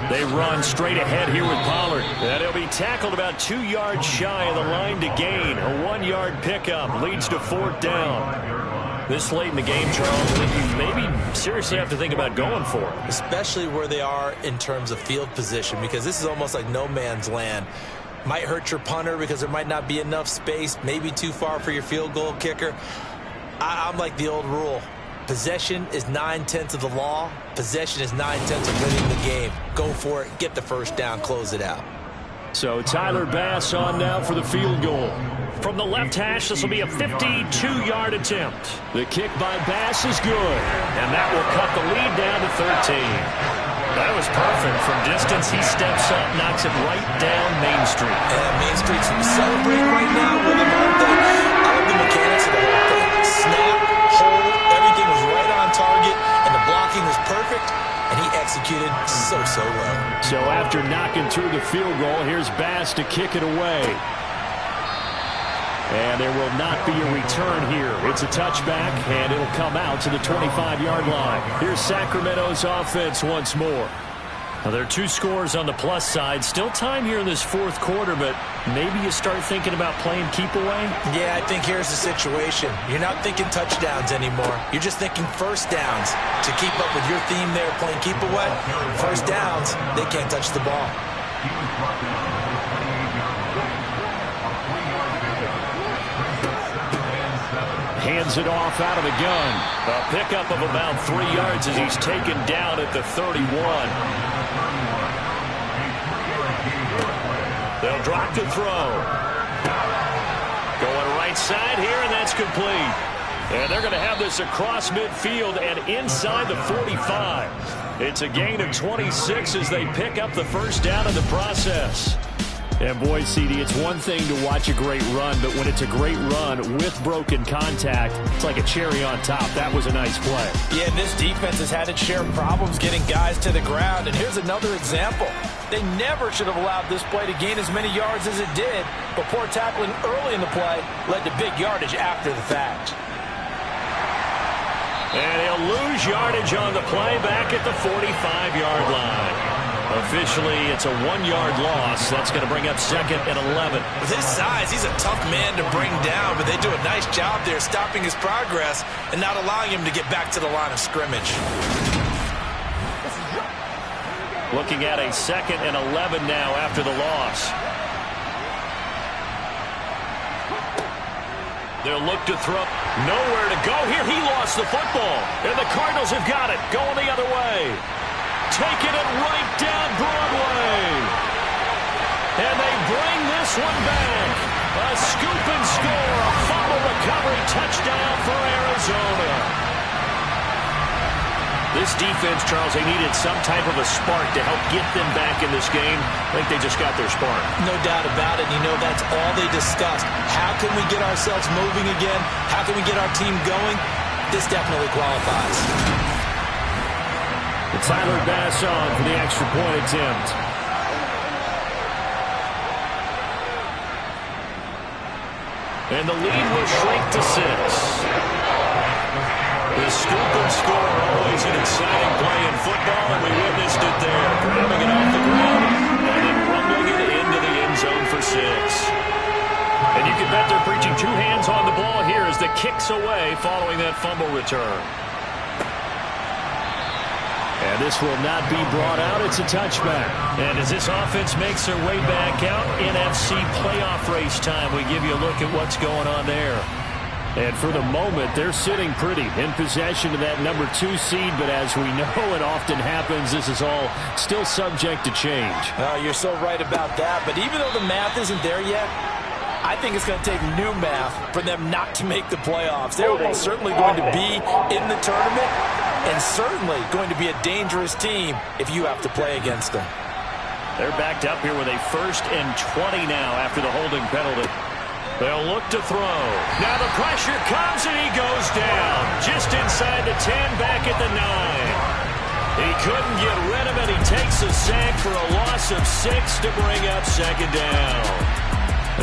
They run straight ahead here with Pollard. And he'll be tackled about 2 yards shy of the line to gain. A 1-yard pickup leads to 4th down. This late in the game, Charles, you maybe seriously have to think about going for it. Especially where they are in terms of field position, because this is almost like no man's land. Might hurt your punter because there might not be enough space, maybe too far for your field goal kicker. I'm like the old rule. Possession is 9/10 of the law. Possession is 9/10 of winning the game. Go for it. Get the first down. Close it out. So Tyler Bass on now for the field goal. From the left hash, this will be a 52-yard attempt. The kick by Bass is good. And that will cut the lead down to 13. That was perfect. From distance, he steps up, knocks it right down Main Street. And Main Street's celebrating right now with him, aren't they? I love the mechanics of the whole thing. Snap, hold, everything was right on target, and the blocking was perfect, and he executed so well. So after knocking through the field goal, here's Bass to kick it away. And there will not be a return here. It's a touchback, and it'll come out to the 25-yard line. Here's Sacramento's offense once more. Now, there are 2 scores on the plus side. Still time here in this 4th quarter, but maybe you start thinking about playing keep away? Yeah, I think here's the situation. You're not thinking touchdowns anymore. You're just thinking first downs. To keep up with your theme there, playing keep away, first downs, they can't touch the ball. Hands it off out of the gun. A pickup of about 3 yards as he's taken down at the 31. They'll drop to throw. Going right side here, and that's complete. And they're going to have this across midfield and inside the 45. It's a gain of 26 as they pick up the first down in the process. And boy, CD, it's one thing to watch a great run, but when it's a great run with broken contact, it's like a cherry on top. That was a nice play. Yeah, this defense has had its share of problems getting guys to the ground. And here's another example. They never should have allowed this play to gain as many yards as it did, but poor tackling early in the play led to big yardage after the fact. And he'll lose yardage on the play back at the 45-yard line. Officially, it's a 1-yard loss. That's going to bring up 2nd and 11. With his size, he's a tough man to bring down, but they do a nice job there stopping his progress and not allowing him to get back to the line of scrimmage. Looking at a 2nd and 11 now after the loss. They'll look to throw. Nowhere to go here. He lost the football. And the Cardinals have got it. Going the other way. Taking it right down Broadway. And they bring this one back. A scoop and score. A fumble recovery, touchdown for Arizona. This defense, Charles, they needed some type of a spark to help get them back in this game. I think they just got their spark. No doubt about it. You know, that's all they discussed. How can we get ourselves moving again? How can we get our team going? This definitely qualifies. Tyler Bass on for the extra point attempt. And the lead will shrink to 6. The scoop and score, always an exciting play in football, and we witnessed it there. Grabbing it off the ground and then rumbling it into the end zone for 6. And you can bet they're preaching 2 hands on the ball here as the kick's away following that fumble return. And this will not be brought out. It's a touchback. And as this offense makes their way back out, NFC playoff race time, we give you a look at what's going on there. And for the moment, they're sitting pretty in possession of that number 2 seed. But as we know it often happens, this is all still subject to change. Oh, you're so right about that. But even though the math isn't there yet, I think it's going to take new math for them not to make the playoffs. They're almost certainly going to be in the tournament and certainly going to be a dangerous team if you have to play against them. They're backed up here with a 1st and 20 now after the holding penalty. They'll look to throw. Now the pressure comes and he goes down. Just inside the 10, back at the 9. He couldn't get rid of it. He takes a sack for a loss of 6 to bring up 2nd down.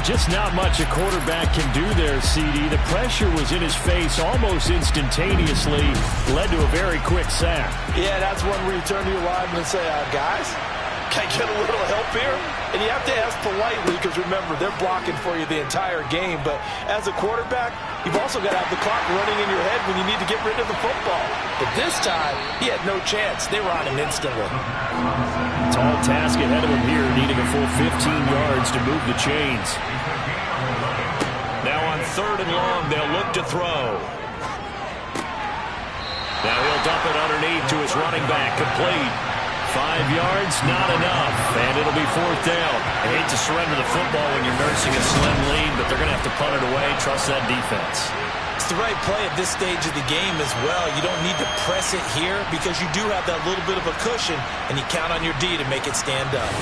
Just not much a quarterback can do there, CD. The pressure was in his face almost instantaneously. Led to a very quick sack. Yeah, that's one where you turn to your lineman and say, guys, can I get a little help here? And you have to ask politely because, remember, they're blocking for you the entire game. But as a quarterback, you've also got to have the clock running in your head when you need to get rid of the football. But this time, he had no chance. They were on him instantly. Tall task ahead of him here, needing a full 15 yards to move the chains. Now on 3rd and long, they'll look to throw. Now he'll dump it underneath to his running back, complete. 5 yards, not enough, and it'll be 4th down. I hate to surrender the football when you're nursing a slim lead, but they're going to have to punt it away. Trust that defense. It's the right play at this stage of the game as well. You don't need to press it here because you do have that little bit of a cushion, and you count on your D to make it stand up.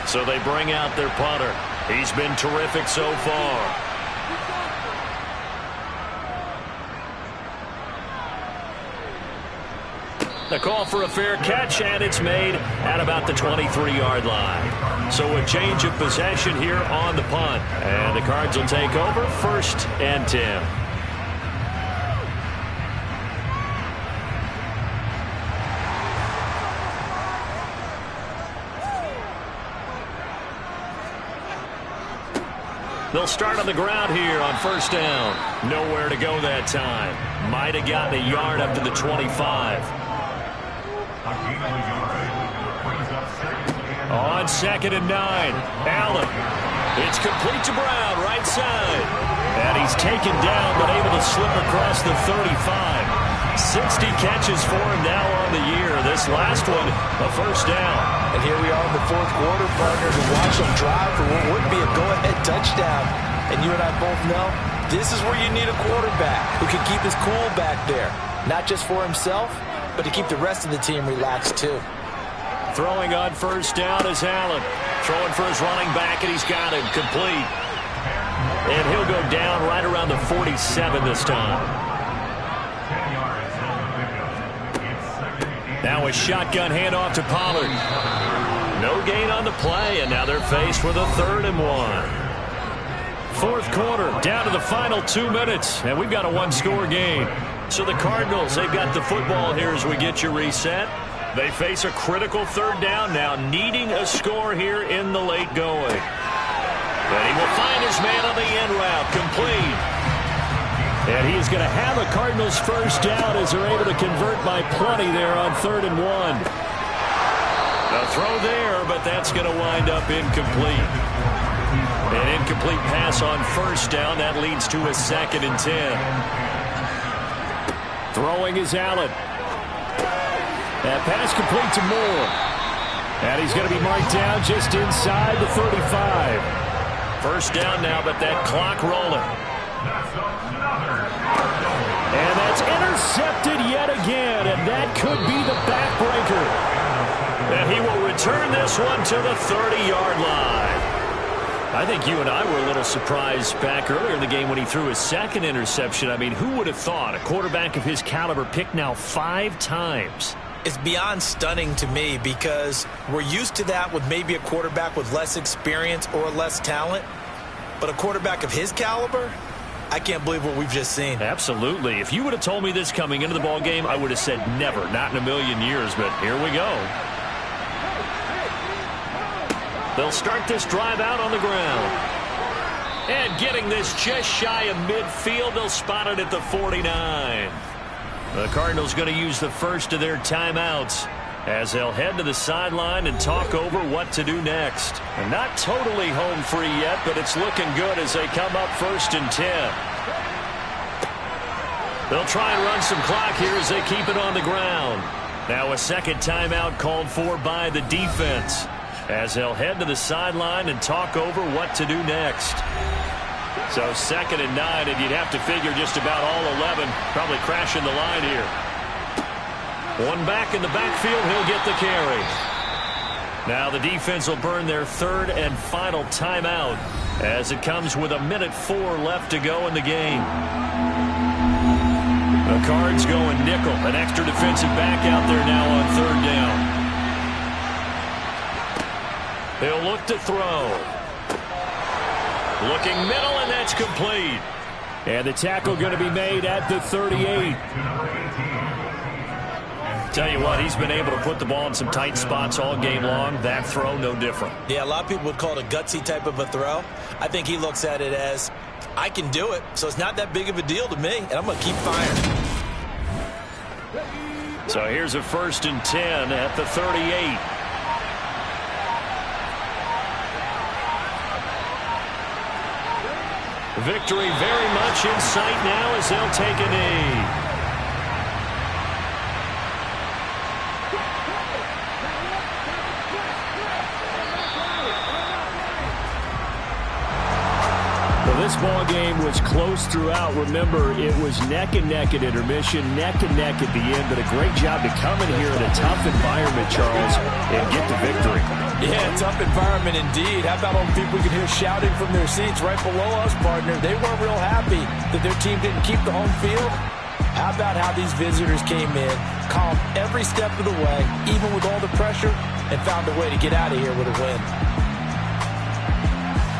So they bring out their punter. He's been terrific so far. The call for a fair catch, and it's made at about the 23-yard line. So a change of possession here on the punt. And the Cards will take over 1st and 10. They'll start on the ground here on 1st down. Nowhere to go that time. Might have gotten a yard up to the 25. On 2nd and 9, Allen. It's complete to Brown, right side. And he's taken down, but able to slip across the 35. 60 catches for him now on the year. This last one, a 1st down. And here we are in the 4th quarter, partners, and watch them drive for what would be a go-ahead touchdown. And you and I both know this is where you need a quarterback who can keep his cool back there. Not just for himself, but to keep the rest of the team relaxed too. Throwing on 1st down is Allen. Throwing for his running back, and he's got him complete. And he'll go down right around the 47 this time. Now a shotgun handoff to Pollard. No gain on the play, and now they're faced with a 3rd and 1. 4th quarter, down to the final 2 minutes, and we've got a 1-score game. So the Cardinals, they've got the football here as we get you reset. They face a critical 3rd down now, needing a score here in the late going. And he will find his man on the end route, complete. And he's going to have a Cardinals 1st down as they're able to convert by plenty there on 3rd and 1. A throw there, but that's going to wind up incomplete. An incomplete pass on 1st down. That leads to a 2nd and 10. Throwing is Allen. That pass complete to Moore. And he's going to be marked down just inside the 35. First down now, but that clock rolling. And that's intercepted yet again, and that could be the backbreaker. And he will return this one to the 30-yard line. I think you and I were a little surprised back earlier in the game when he threw his second interception. I mean, who would have thought a quarterback of his caliber picked now 5 times? It's beyond stunning to me because we're used to that with maybe a quarterback with less experience or less talent. But a quarterback of his caliber, I can't believe what we've just seen. Absolutely. If you would have told me this coming into the ball game, I would have said never, not in a million years. But here we go. They'll start this drive out on the ground. And getting this just shy of midfield, they'll spot it at the 49. The Cardinals going to use the first of their timeouts as they'll head to the sideline and talk over what to do next. And not totally home free yet, but it's looking good as they come up 1st and 10. They'll try and run some clock here as they keep it on the ground. Now a second timeout called for by the defense as they'll head to the sideline and talk over what to do next. So 2nd and 9, and you'd have to figure just about all 11 probably crashing the line here. One back in the backfield, he'll get the carry. Now the defense will burn their 3rd and final timeout as it comes with 1:04 left to go in the game. The Cards going nickel, an extra defensive back out there now on 3rd down. He'll look to throw. Looking middle, and that's complete. And the tackle going to be made at the 38. Tell you what, he's been able to put the ball in some tight spots all game long. That throw, no different. Yeah, a lot of people would call it a gutsy type of a throw. I think he looks at it as, I can do it, so it's not that big of a deal to me, and I'm going to keep firing. So here's a 1st and 10 at the 38. Victory very much in sight now as they'll take a knee. Well, this ball game was close throughout. Remember, it was neck and neck at intermission, neck and neck at the end, but a great job to come in here in a tough environment, Charles, and get the victory. Yeah, tough environment indeed. How about all the people we could hear shouting from their seats right below us, partner? They weren't real happy that their team didn't keep the home field. How about how these visitors came in, calm every step of the way, even with all the pressure, and found a way to get out of here with a win.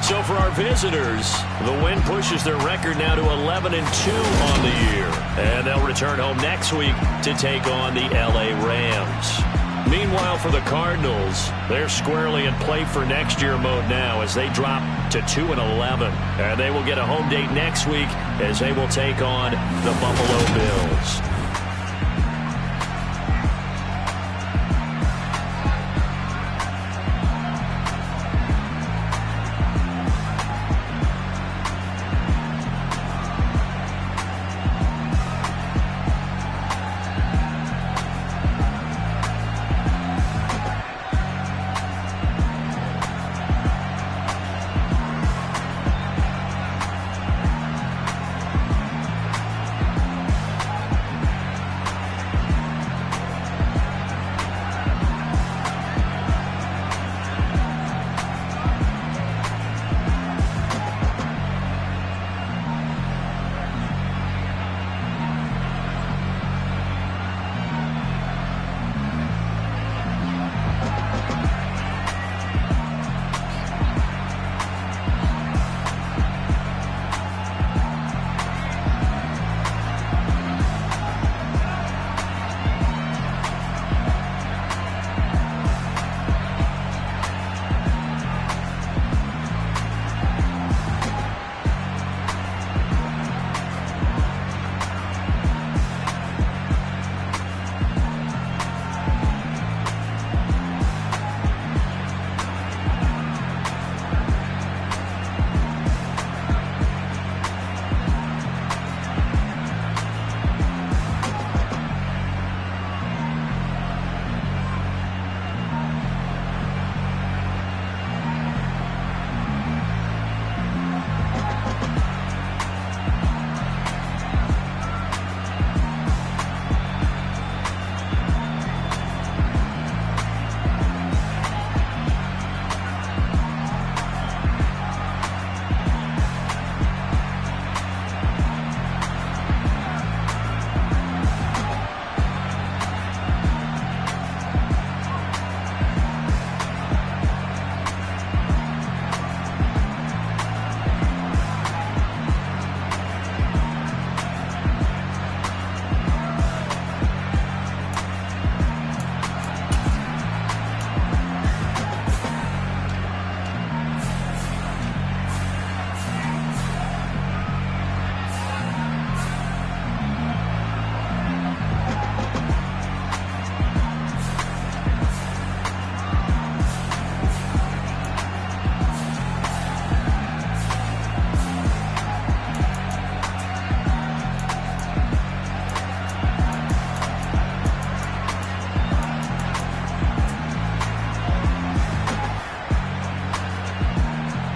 So for our visitors, the win pushes their record now to 11-2 on the year. And they'll return home next week to take on the LA Rams. Meanwhile, for the Cardinals, they're squarely in play for next year mode now as they drop to 2-11. And they will get a home date next week as they will take on the Buffalo Bills.